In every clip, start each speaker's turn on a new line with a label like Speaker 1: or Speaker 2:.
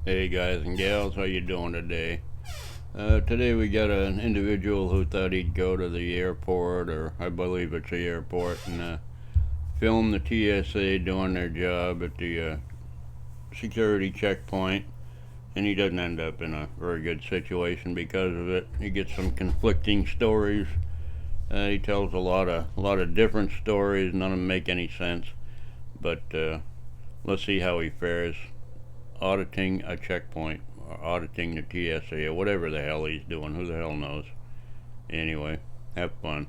Speaker 1: Hey guys and gals, how you doing today? Today we got an individual who thought he'd go to the airport, or I believe it's the airport, and film the TSA doing their job at the security checkpoint, and he doesn't end up in a very good situation because of it. He gets some conflicting stories. He tells a lot of different stories. None of them make any sense, but let's see how he fares auditing a checkpoint, or auditing the TSA, or whatever the hell he's doing. Who the hell knows? Anyway, have fun.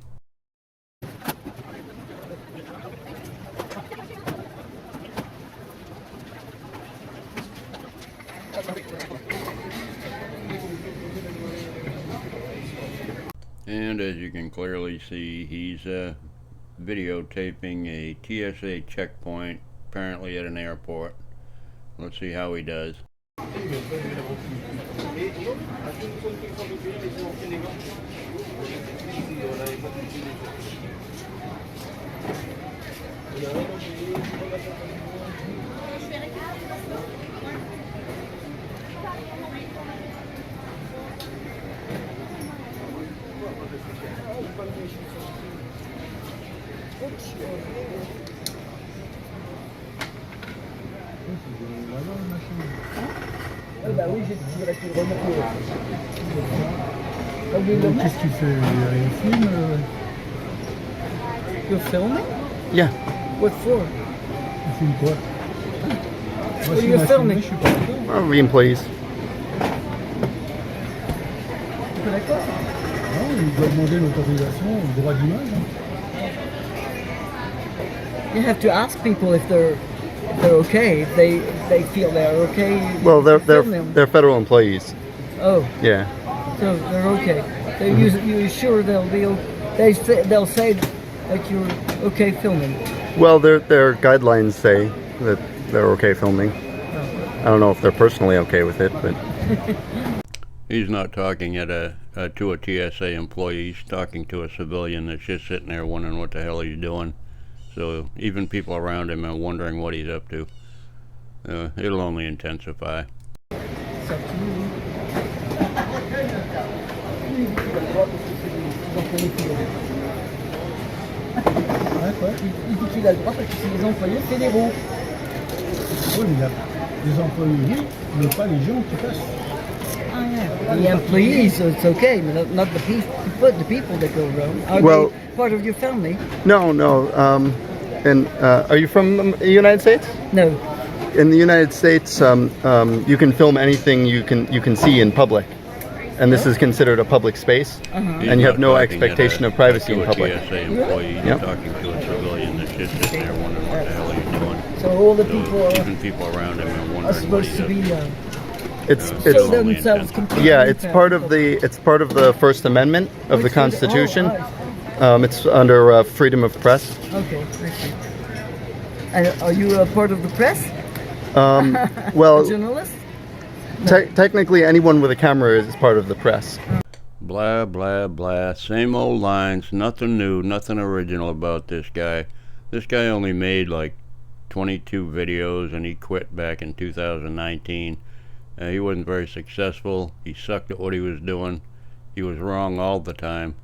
Speaker 1: And as you can clearly see, he's videotaping a TSA checkpoint, apparently at an airport. Let's see how he does.
Speaker 2: Bah oui, j'aurais pu le remettre.
Speaker 3: Qu'est-ce que tu fais? Il filme?
Speaker 2: You're filming?
Speaker 3: Yeah.
Speaker 2: What for?
Speaker 3: Il filme quoi?
Speaker 2: What are you filming?
Speaker 3: Je suis pas d'accord.
Speaker 4: The employees.
Speaker 2: Tu connais pas?
Speaker 3: Non, il doit demander l'autorisation, le droit d'image.
Speaker 2: You have to ask people if they're okay, if they feel they're okay.
Speaker 4: Well,
Speaker 2: film them.
Speaker 4: they're federal employees.
Speaker 2: Oh,
Speaker 4: Yeah.
Speaker 2: so they're okay. You're sure they'll say that you're okay filming.
Speaker 4: Well, their guidelines say that they're okay filming. I don't know if they're personally okay with it, but
Speaker 1: He's not talking to a TSA employee. He's talking to a civilian that's just sitting there wondering what the hell he's doing. So even people around him are wondering what he's up to. It'll only intensify.
Speaker 2: It's up to you.
Speaker 3: Ouais, quoi?
Speaker 2: Il dit qu'il a le droit parce que c'est des employés fédéraux.
Speaker 3: Oui, mais il y a des employés, oui, mais pas les gens qui passent.
Speaker 2: Ah, yeah. The employees, so it's okay, but not the people that go around. Are
Speaker 4: Well-
Speaker 2: they part of your family?
Speaker 4: no. And are you from the United States?
Speaker 2: No.
Speaker 4: In the United States, you can film anything you can see in public, and this is considered a public space,
Speaker 2: Uh-huh.
Speaker 4: and you have no
Speaker 1: He's not talking
Speaker 4: expectation of privacy in public.
Speaker 1: To a TSA employee, he's
Speaker 4: Yep.
Speaker 1: talking to a civilian that's just sitting there wondering what the hell he's doing.
Speaker 2: So all the
Speaker 1: So
Speaker 2: people
Speaker 1: even people around him are
Speaker 2: are
Speaker 1: wondering what
Speaker 2: supposed
Speaker 1: he's
Speaker 2: to
Speaker 1: up
Speaker 2: be
Speaker 1: to.
Speaker 4: It's
Speaker 2: show
Speaker 1: It's-
Speaker 2: themselves completely.
Speaker 4: yeah, it's
Speaker 2: independent.
Speaker 4: part of the First Amendment of the Constitution. It's under freedom of press.
Speaker 2: Okay, I see. And are you a part of the press? A
Speaker 4: Well,
Speaker 2: journalist?
Speaker 4: technically, anyone with a camera is part of the press.
Speaker 1: Blah, blah, blah. Same old lines. Nothing new, nothing original about this guy. This guy only made like 22 videos and he quit back in 2019. He wasn't very successful. He sucked at what he was doing. He was wrong all the time.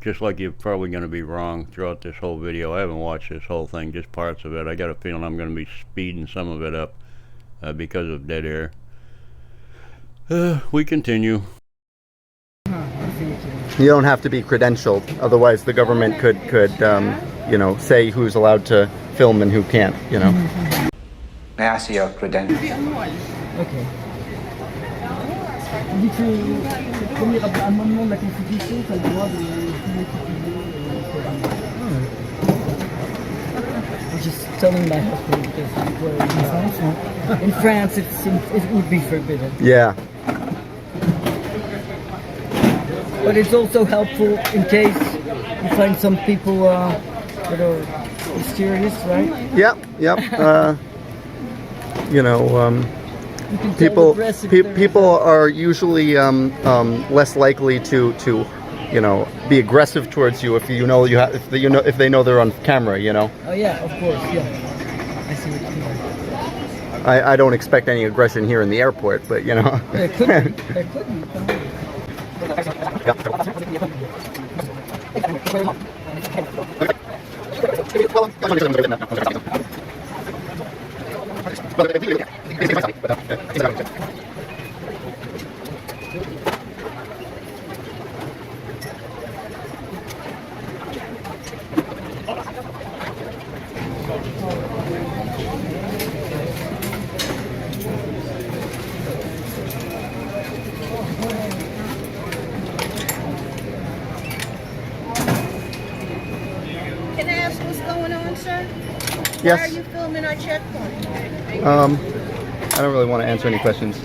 Speaker 1: Just like you're probably going to be wrong throughout this whole video. I haven't watched this whole thing, just parts of it. I got a feeling I'm going to be speeding some of it up because of dead air. We continue.
Speaker 4: You don't have to be credentialed, otherwise the government could say who's allowed to film and who can't.
Speaker 5: May I see your credentials?
Speaker 2: Ok. Il dit que le premier amendement de la Constitution, tu as le droit de filmer qui tu veux. I'm just telling my husband because in France it would be forbidden.
Speaker 4: Yeah.
Speaker 2: But it's also helpful in case you find some people that are mysterious, right?
Speaker 4: Yep.
Speaker 2: You can tell
Speaker 4: People
Speaker 2: the press if they're-
Speaker 4: people are usually less likely to be aggressive towards you if they know they're on camera.
Speaker 2: Oh yeah, of course, yeah. I see what you mean.
Speaker 4: I don't expect any aggression here in the airport, but you know.
Speaker 2: There could be. There could be.
Speaker 6: Can I ask what's going on, sir? Why
Speaker 4: Yes.
Speaker 6: are you filming our checkpoint?
Speaker 4: I don't really want to answer any questions.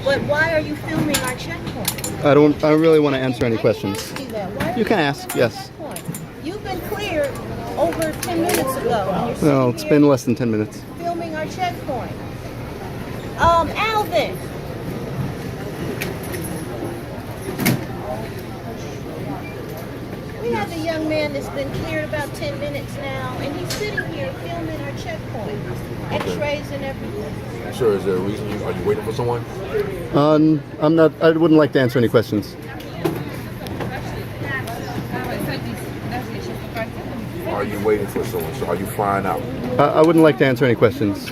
Speaker 6: But why are you filming our checkpoint?
Speaker 4: I don't really want to answer any questions.
Speaker 6: I didn't ask you that. Why are
Speaker 4: You can
Speaker 6: filming
Speaker 4: ask,
Speaker 6: our
Speaker 4: yes.
Speaker 6: checkpoint? You've been cleared over 10 minutes ago. and you're
Speaker 4: No,
Speaker 6: sitting
Speaker 4: it's
Speaker 6: here
Speaker 4: been less than 10 minutes.
Speaker 6: filming our checkpoint. Alvin. We have a young man that's been cleared about 10 minutes now, and he's sitting here filming our checkpoint. X-rays and everything.
Speaker 7: Sure, is there a reason? Are you waiting for someone?
Speaker 4: I'm not. I wouldn't like to answer any questions.
Speaker 7: Are you waiting for someone? So are you flying out?
Speaker 4: I wouldn't like to answer any questions.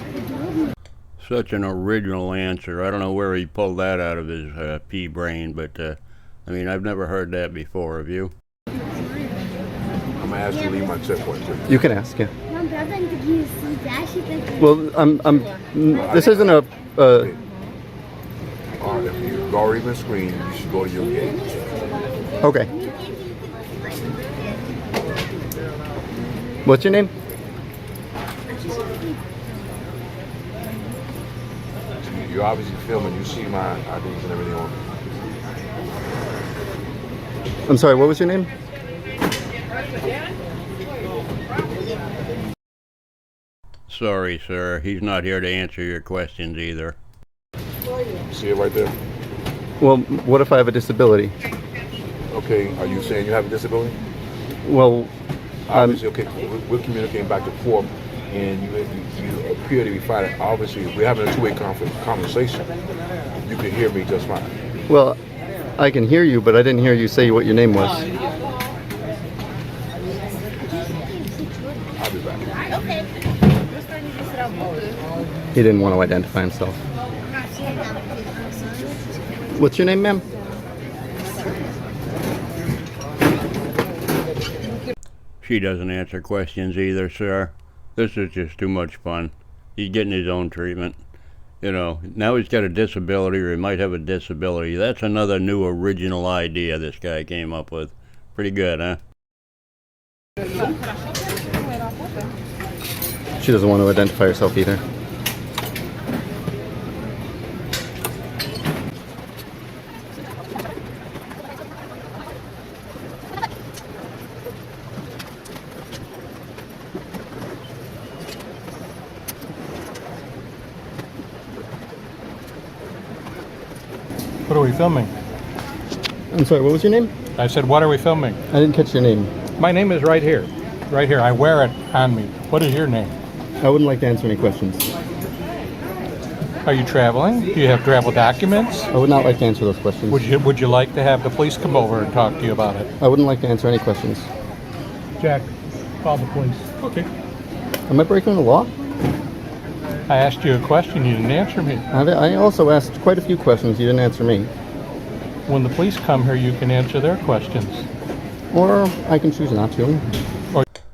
Speaker 1: Such an original answer. I don't know where he pulled that out of his pea brain, but I mean, I've never heard that before. Have you?
Speaker 7: I'm gonna ask you to leave my checkpoint, sir.
Speaker 4: You can ask, yeah.
Speaker 8: Mom,
Speaker 4: Well, this isn't a.
Speaker 7: If you've already been screened, you should go to your gate.
Speaker 4: Okay. What's your name?
Speaker 7: You're obviously filming. You see my IDs and everything on me.
Speaker 4: I'm sorry. What was your name?
Speaker 1: Sorry, sir. He's not here to answer your questions either.
Speaker 7: See it right there?
Speaker 4: Well, what if I have a disability?
Speaker 7: Okay. Are you saying you have a disability?
Speaker 4: Well,
Speaker 7: Obviously, okay. We're communicating back and forth, and you appear to be fine. Obviously, we're having a two-way conversation. You can hear me just fine.
Speaker 4: well, I can hear you, but I didn't hear you say what your name was.
Speaker 7: I'll be back.
Speaker 6: Okay.
Speaker 4: He didn't want to identify himself. What's your name, ma'am?
Speaker 1: She doesn't answer questions either, sir. This is just too much fun. He's getting his own treatment. You know, now he's got a disability, or he might have a disability. That's another new original idea this guy came up with. Pretty good, huh?
Speaker 4: She doesn't want to identify herself either.
Speaker 9: What are we filming?
Speaker 4: I'm sorry, what was your name?
Speaker 9: I said, what are we filming?
Speaker 4: I didn't catch your name.
Speaker 9: My name is right here. Right here. I wear it on me. What is your name?
Speaker 4: I wouldn't like to answer any questions.
Speaker 9: Are you traveling? Do you have travel documents?
Speaker 4: I would not like to answer those questions.
Speaker 9: Would you like to have the police come over and talk to you about it?
Speaker 4: I wouldn't like to answer any questions.
Speaker 9: Jack, call the police. Okay.
Speaker 4: Am I breaking the law?
Speaker 9: I asked you a question. You didn't answer me.
Speaker 4: I also asked quite a few questions. You didn't answer me.
Speaker 9: When the police come here, you can answer their questions.
Speaker 4: Or I can choose not to.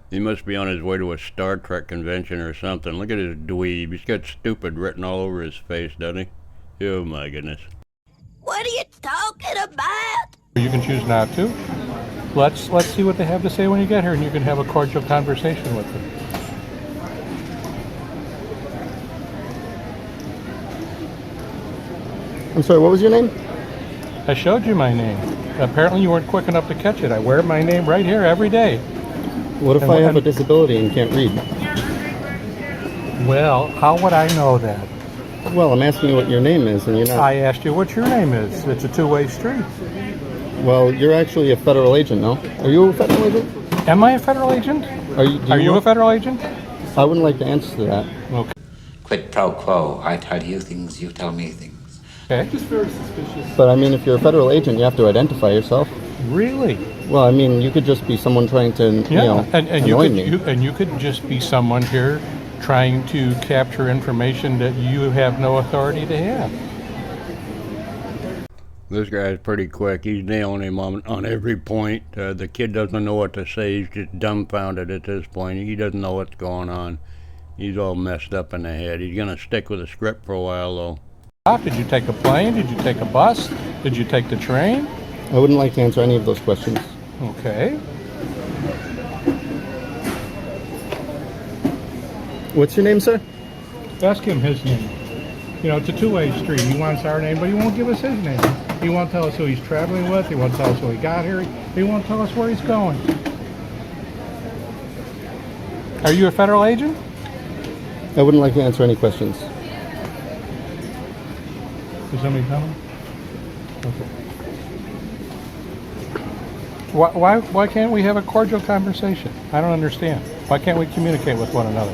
Speaker 1: He must be on his way to a Star Trek convention or something. Look at his dweeb. He's got stupid written all over his face, doesn't he? Oh my goodness.
Speaker 6: What are you talking about?
Speaker 9: You can choose not to. Let's see what they have to say when you get here, and you can have a cordial conversation with them.
Speaker 4: I'm sorry, what was your name?
Speaker 9: I showed you my name. Apparently you weren't quick enough to catch it. I wear my name right here every day.
Speaker 4: What if I have a disability and can't read?
Speaker 9: Well, how would I know that?
Speaker 4: Well, I'm asking you what your name is, and you're not.
Speaker 9: I asked you what your name is. It's a two-way street.
Speaker 4: Well, you're actually a federal agent, no? Are you a federal agent?
Speaker 9: Am I a federal agent?
Speaker 4: Are you?
Speaker 9: Are you a federal agent?
Speaker 4: I wouldn't like to answer that.
Speaker 9: Okay.
Speaker 5: Quid pro quo. I tell you things, you tell me things.
Speaker 9: Okay.
Speaker 4: But I mean, if you're a federal agent, you have to identify yourself.
Speaker 9: Really?
Speaker 4: Well, I mean, you could just be someone trying to,
Speaker 9: and
Speaker 4: annoy me.
Speaker 9: You could just be someone here trying to capture information that you have no authority to have.
Speaker 1: This guy's pretty quick. He's nailing him on every point. The kid doesn't know what to say. He's just dumbfounded at this point. He doesn't know what's going on. He's all messed up in the head. He's going to stick with the script for a while, though.
Speaker 9: Did you take a plane? Did you take a bus? Did you take the train?
Speaker 4: I wouldn't like to answer any of those questions.
Speaker 9: Okay.
Speaker 4: What's your name, sir?
Speaker 9: Ask him his name. You know, it's a two-way street. He wants our name, but he won't give us his name. He won't tell us who he's traveling with. He won't tell us who he got here. He won't tell us where he's going. Are you a federal agent?
Speaker 4: I wouldn't like to answer any questions.
Speaker 9: Is somebody coming? Okay. Why can't we have a cordial conversation? I don't understand. Why can't we communicate with one another?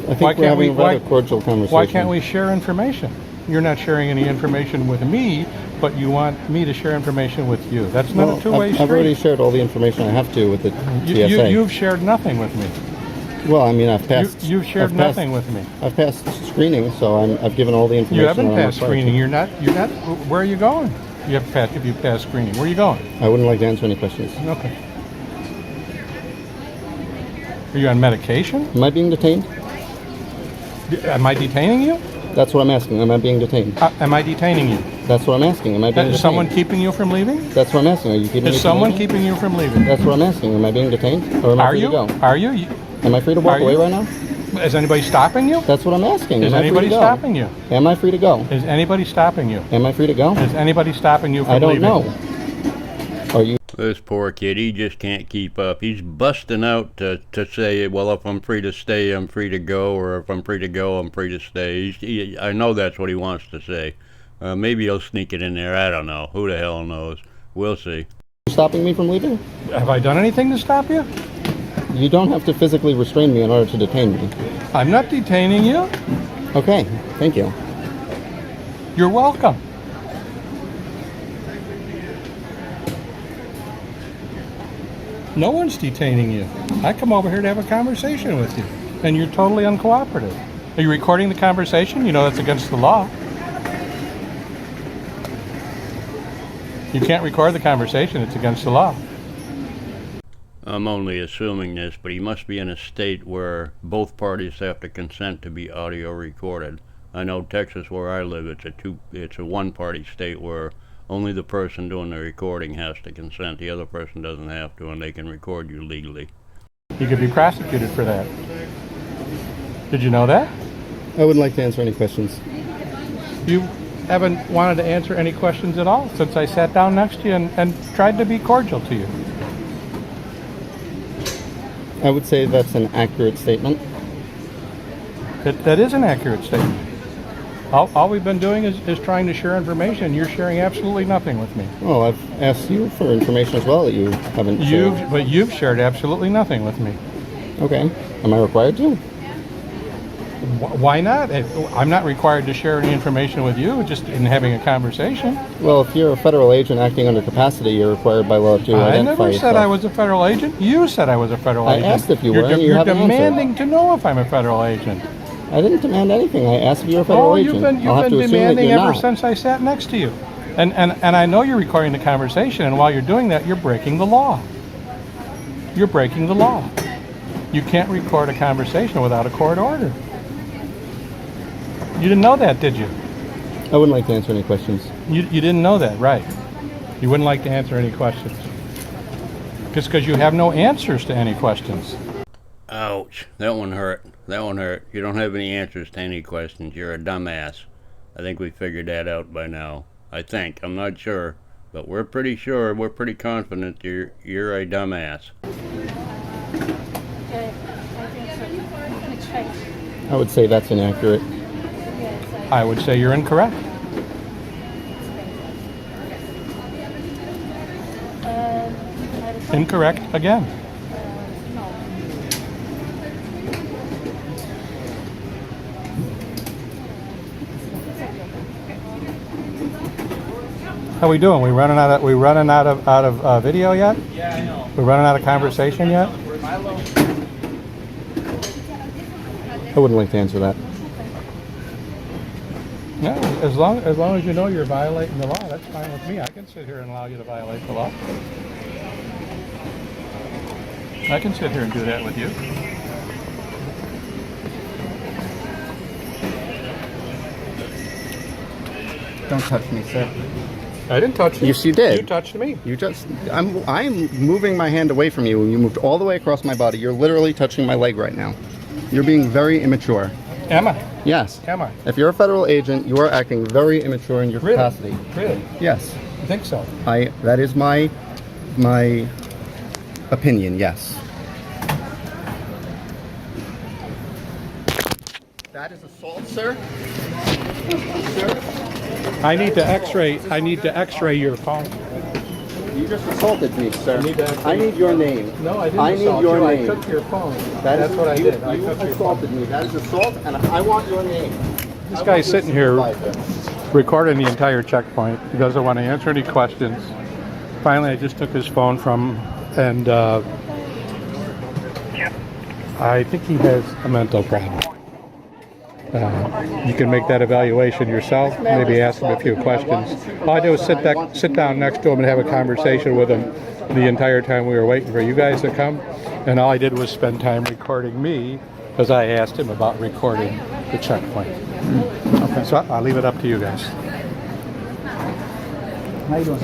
Speaker 4: I think we're having a rather cordial conversation.
Speaker 9: Why can't we share information? You're not sharing any information with me, but you want me to share information with you. That's not a two-way street.
Speaker 4: I've already shared all the information I have to with the TSA.
Speaker 9: You've shared nothing with me.
Speaker 4: Well, I mean, I've passed.
Speaker 9: You've shared nothing with me.
Speaker 4: I've passed screening, so I've given all the information.
Speaker 9: You haven't passed screening. You're not. Where are you going? You have passed. If you passed screening, where are you going?
Speaker 4: I wouldn't like to answer any questions.
Speaker 9: Okay. Are you on medication?
Speaker 4: Am I being detained?
Speaker 9: Am I detaining you?
Speaker 4: That's what I'm asking. Am I being detained?
Speaker 9: Am I detaining you?
Speaker 4: That's what I'm asking. Am I being detained?
Speaker 9: Is someone keeping you from leaving?
Speaker 4: That's what I'm asking. Are you keeping me from leaving?
Speaker 9: Is someone keeping you from leaving?
Speaker 4: That's what I'm asking. Am I being detained? Or am I free to go?
Speaker 9: Are you?
Speaker 4: Am I free to walk away right now?
Speaker 9: Is anybody stopping you?
Speaker 4: That's what I'm asking.
Speaker 9: Is anybody stopping you?
Speaker 4: Am I free to go?
Speaker 9: Is anybody stopping you?
Speaker 4: Am I free to go?
Speaker 9: Is anybody stopping you from leaving?
Speaker 4: I don't know. Are you?
Speaker 1: This poor kid, he just can't keep up. He's busting out to say, well, if I'm free to stay, I'm free to go, or if I'm free to go, I'm free to stay. I know that's what he wants to say. Maybe he'll sneak it in there. I don't know. Who the hell knows? We'll see.
Speaker 4: Stopping me from leaving?
Speaker 9: Have I done anything to stop you?
Speaker 4: You don't have to physically restrain me in order to detain me.
Speaker 9: I'm not detaining you.
Speaker 4: Okay, thank you.
Speaker 9: You're welcome. No one's detaining you. I come over here to have a conversation with you, and you're totally uncooperative. Are you recording the conversation? You know that's against the law. You can't record the conversation. It's against the law.
Speaker 1: I'm only assuming this, but he must be in a state where both parties have to consent to be audio recorded. I know Texas, where I live, it's a one-party state where only the person doing the recording has to consent. The other person doesn't have to, and they can record you legally.
Speaker 9: You could be prosecuted for that. Did you know that?
Speaker 4: I wouldn't like to answer any questions.
Speaker 9: You haven't wanted to answer any questions at all since I sat down next to you and tried to be cordial to you.
Speaker 4: I would say that's an accurate statement.
Speaker 9: That is an accurate statement. All we've been doing is trying to share information. You're sharing absolutely nothing with me.
Speaker 4: Well, I've asked you for information as well that you haven't shared.
Speaker 9: But you've shared absolutely nothing with me.
Speaker 4: Okay. Am I required to?
Speaker 9: Why not? I'm not required to share any information with you, just in having a conversation.
Speaker 4: Well, if you're a federal agent acting under capacity, you're required by law to identify yourself.
Speaker 9: I never said I was a federal agent. You said I was a federal agent.
Speaker 4: I asked if you were, and you haven't answered.
Speaker 9: You're demanding to know if I'm a federal agent.
Speaker 4: I didn't demand anything. I asked if you're a federal agent.
Speaker 9: You've been demanding ever since I sat next to you. And I know you're recording the conversation, and while you're doing that, you're breaking the law. You're breaking the law. You can't record a conversation without a court order. You didn't know that, did you?
Speaker 4: I wouldn't like to answer any questions.
Speaker 9: You didn't know that, right? You wouldn't like to answer any questions. Just because you have no answers to any questions.
Speaker 1: Ouch. That one hurt. That one hurt. You don't have any answers to any questions. You're a dumbass. I think we figured that out by now. I think. I'm not sure. But we're pretty sure, we're pretty confident you're a dumbass.
Speaker 4: I would say that's inaccurate.
Speaker 9: I would say you're incorrect. Incorrect again. How we doing? We running out of video yet?
Speaker 3: Yeah, I know.
Speaker 9: We running out of conversation yet?
Speaker 4: I wouldn't like to answer that.
Speaker 9: No, as long as you know you're violating the law, that's fine with me. I can sit here and allow you to violate the law. I can sit here and do that with you.
Speaker 4: Don't touch me, sir.
Speaker 9: I didn't touch you.
Speaker 4: Yes, you did.
Speaker 9: You touched me.
Speaker 4: You just, I'm moving my hand away from you. You moved all the way across my body. You're literally touching my leg right now. You're being very immature.
Speaker 9: Am I?
Speaker 4: Yes.
Speaker 9: Am I?
Speaker 4: If you're a federal agent, you are acting very immature in your
Speaker 9: Really?
Speaker 4: capacity.
Speaker 9: Really?
Speaker 4: Yes.
Speaker 9: I think so.
Speaker 4: That is my opinion, yes. That is assault, sir? Sir?
Speaker 9: I need to X-ray your phone.
Speaker 4: You just assaulted me, sir.
Speaker 9: I
Speaker 4: need your name.
Speaker 9: No, I didn't.
Speaker 4: I need
Speaker 9: assault
Speaker 4: your
Speaker 9: you.
Speaker 4: name.
Speaker 9: I took your phone.
Speaker 4: That's
Speaker 9: what I did. I
Speaker 4: You
Speaker 9: took your
Speaker 4: assaulted me. That is assault, and I want your name.
Speaker 9: This guy's sitting here recording the entire checkpoint. He doesn't want to answer any questions. Finally, I just took his phone from him, and I think he has a mental problem. You can make that evaluation yourself. Maybe ask him a few questions. All I do is sit down next to him and have a conversation with him the entire time we were waiting for you guys to come. And all I did was spend time recording me because I asked him about recording the checkpoint. Okay. So I'll leave it up to you guys.
Speaker 4: How you doing?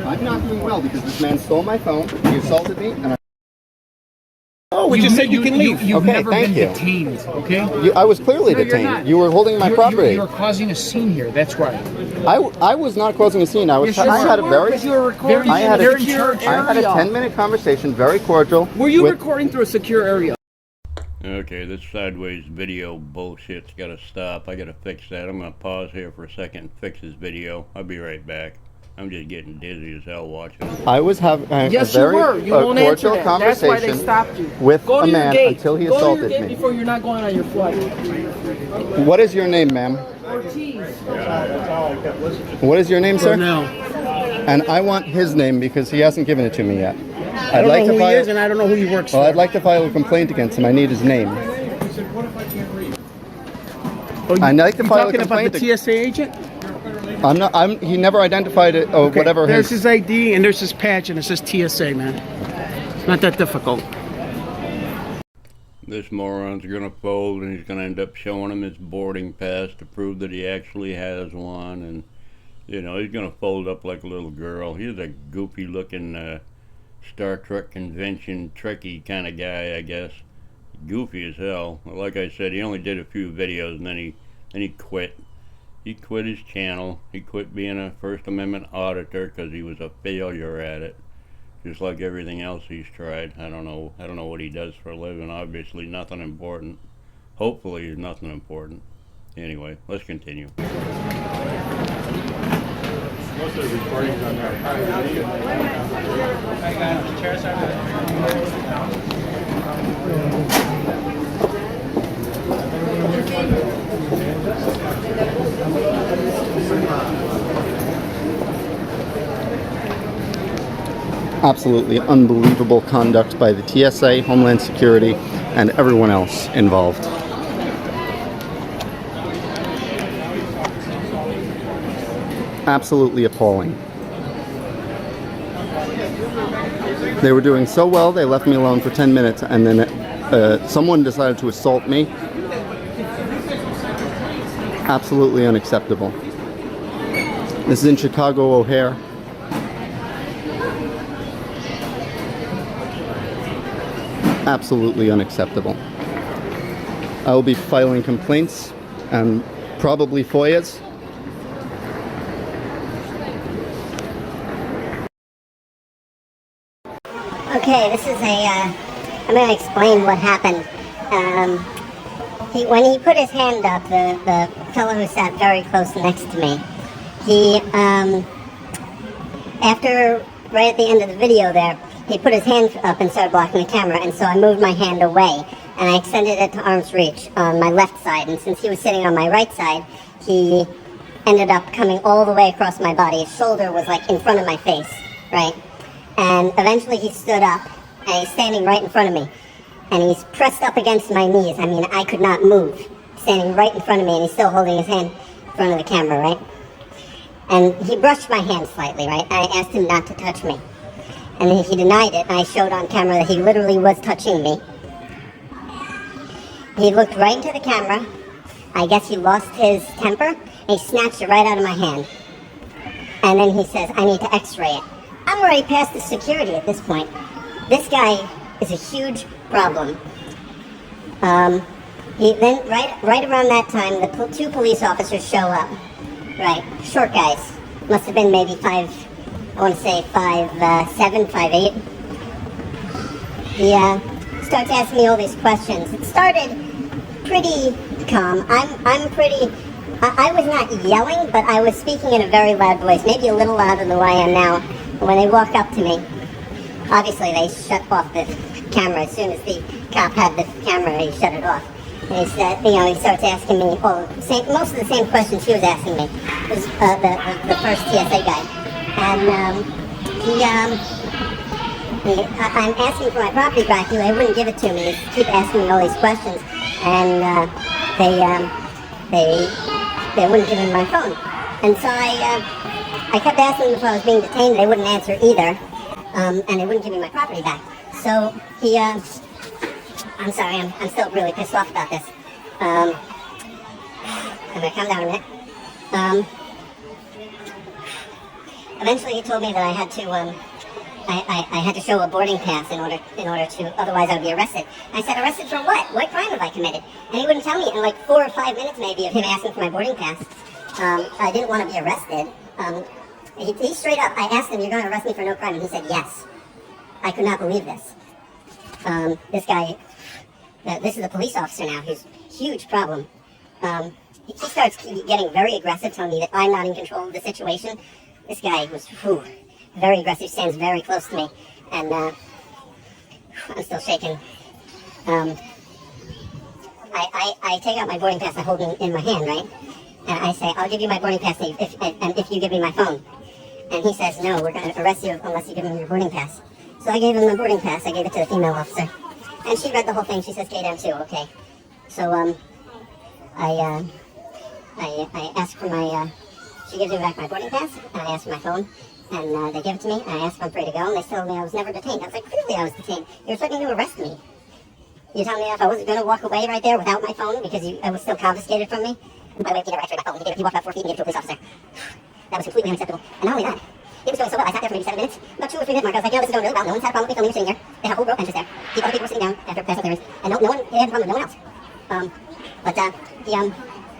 Speaker 4: I'm not doing well because this man stole my phone, he assaulted me, and
Speaker 3: We just said you can leave.
Speaker 8: You've
Speaker 4: Okay,
Speaker 8: never
Speaker 4: thank
Speaker 8: been
Speaker 4: you.
Speaker 8: detained, okay?
Speaker 4: I was clearly
Speaker 8: No, you're
Speaker 4: detained.
Speaker 8: not.
Speaker 4: You were holding my property.
Speaker 8: You're causing a scene here, that's why.
Speaker 4: I was not causing a scene. I
Speaker 8: Yes, you
Speaker 4: had a
Speaker 8: were,
Speaker 4: very
Speaker 8: because you were recording
Speaker 4: I had
Speaker 8: in
Speaker 4: a-
Speaker 8: a secure
Speaker 4: I had a
Speaker 8: area.
Speaker 4: 10-minute conversation, very cordial.
Speaker 2: Were you
Speaker 4: with-
Speaker 2: recording through a secure area?
Speaker 1: Okay, this sideways video bullshit's gotta stop. I gotta fix that. I'm gonna pause here for a second and fix this video. I'll be right back. I'm just getting dizzy as hell watching it.
Speaker 4: I was having a
Speaker 2: Yes,
Speaker 4: very
Speaker 2: you were. You won't answer
Speaker 4: cordial
Speaker 2: that. That's why they
Speaker 4: conversation
Speaker 2: stopped you.
Speaker 4: with
Speaker 2: Go
Speaker 4: a
Speaker 2: to your
Speaker 4: man
Speaker 2: gate.
Speaker 4: until he
Speaker 2: Go to
Speaker 4: assaulted
Speaker 2: your gate
Speaker 4: me.
Speaker 2: before you're not going on your flight.
Speaker 4: What is your name, ma'am?
Speaker 2: Ortiz.
Speaker 4: What is your name, sir?
Speaker 2: No.
Speaker 4: And I want his name because he hasn't given it to me yet.
Speaker 2: I don't know who he is, and I don't know who he works
Speaker 4: Well,
Speaker 2: for.
Speaker 4: I'd like to file a complaint against him. I need his name. I'd like to file a
Speaker 2: talking about
Speaker 4: complaint.
Speaker 2: the TSA agent?
Speaker 4: He never identified it. Oh,
Speaker 2: Okay,
Speaker 4: whatever.
Speaker 2: There's his ID and there's his patch and it says TSA, man. It's not that difficult.
Speaker 1: This moron's gonna fold and he's gonna end up showing him his boarding pass to prove that he actually has one, and you know, he's gonna fold up like a little girl. He's a goofy looking Star Trek convention Trekkie kind of guy, I guess. Goofy as hell. Like I said, he only did a few videos and then he quit. He quit his channel. He quit being a First Amendment auditor because he was a failure at it. Just like everything else he's tried. I don't know what he does for a living. Obviously nothing important. Hopefully nothing important. Anyway, let's continue.
Speaker 9: Most of the recordings on
Speaker 4: Absolutely unbelievable conduct by the TSA, Homeland Security, and everyone else involved. Absolutely appalling. They were doing so well, they left me alone for 10 minutes, and then someone decided to assault me. Absolutely unacceptable. This is in Chicago O'Hare. Absolutely unacceptable. I will be filing complaints and probably FOIAs.
Speaker 10: Okay, this is I'm going to explain what happened. When he put his hand up, the fellow who sat very close next to me, he, right at the end of the video there, he put his hand up and started blocking the camera, and so I moved my hand away, and I extended it to arm's reach on my left side, and since he was sitting on my right side, he ended up coming all the way across my body. His shoulder was like in front of my face, right? And eventually he stood up, and he's standing right in front of me. And he's pressed up against my knees. I mean, I could not move. Standing right in front of me, and he's still holding his hand in front of the camera, right? And he brushed my hand slightly, right? I asked him not to touch me. And he denied it, and I showed on camera that he literally was touching me. He looked right into the camera. I guess he lost his temper, and he snatched it right out of my hand. And then he says, I need to x-ray it. I'm already past the security at this point. This guy is a huge problem. He then, right around that time, the two police officers show up. Right, short guys. Must have been maybe 5, I want to say 5'7", 5'8". He starts asking me all these questions. It started pretty calm. I was not yelling, but I was speaking in a very loud voice, maybe a little louder than I am now. When they walk up to me, obviously they shut off the camera. As soon as the cop had the camera, he shut it off. And he said, he starts asking me most of the same questions he was asking me. It was the first TSA guy. And I'm asking for my property back. They wouldn't give it to me. They keep asking me all these questions. And they wouldn't give me my phone. And so I kept asking them if I was being detained. They wouldn't answer either. And they wouldn't give me my property back. So he, I'm sorry, I'm still really pissed off about this. I'm gonna calm down a minute. Eventually he told me that I had to, I had to show a boarding pass in order to, otherwise I would be arrested. I said, arrested for what? What crime have I committed? And he wouldn't tell me. In like 4 or 5 minutes maybe of him asking for my boarding pass, I didn't want to be arrested. He straight up, I asked him, you're going to arrest me for no crime? And he said, yes. I could not believe this. This guy, this is a police officer now, who's a huge problem. He starts getting very aggressive, telling me that I'm not in control of the situation. This guy was very aggressive, stands very close to me, and I'm still shaking. I take out my boarding pass, I hold it in my hand, right? And I say, I'll give you my boarding pass if you give me my phone. And he says, no, we're going to arrest you unless you give me your boarding pass. So I gave him the boarding pass. I gave it to the female officer. And she read the whole thing. She says, K-Down too, okay. So I asked for my, she gives me back my boarding pass, and I asked for my phone, and they give it to me, and I asked if I'm free to go, and they told me I was never detained. I was like, clearly I was detained. You're threatening to arrest me. You're telling me if I wasn't going to walk away right there without my phone because it was still confiscated from me? By the way, he never x-rayed my phone. He walked about 4 feet and gave it to a police officer. That was completely unacceptable. And not only that, it was going so well. I sat there for maybe 7 minutes. About 2 or 3 minutes mark, I was like, this is going really well. No one's had a problem with me filming. You're sitting here. They have whole row benches there. The other people were sitting down after passing clearance. And no one, they had a problem with no one else.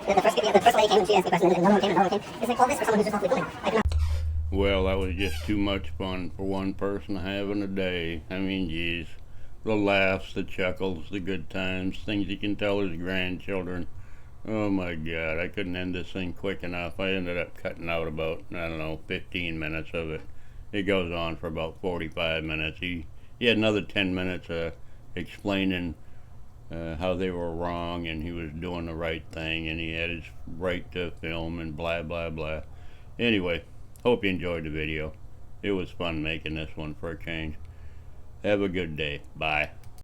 Speaker 10: The first lady came and she asked me questions, and no one came, and no one came. It's like, all this for someone who's just awfully filming. I cannot.
Speaker 1: Well, that was just too much fun for one person having a day. I mean, geez. The laughs, the chuckles, the good times, things you can tell his grandchildren. Oh my God, I couldn't end this thing quick enough. I ended up cutting out about, 15 minutes of it. It goes on for about 45 minutes. He had another 10 minutes explaining how they were wrong and he was doing the right thing and he had his right to film and blah, blah, blah. Anyway, hope you enjoyed the video. It was fun making this one for a change. Have a good day. Bye.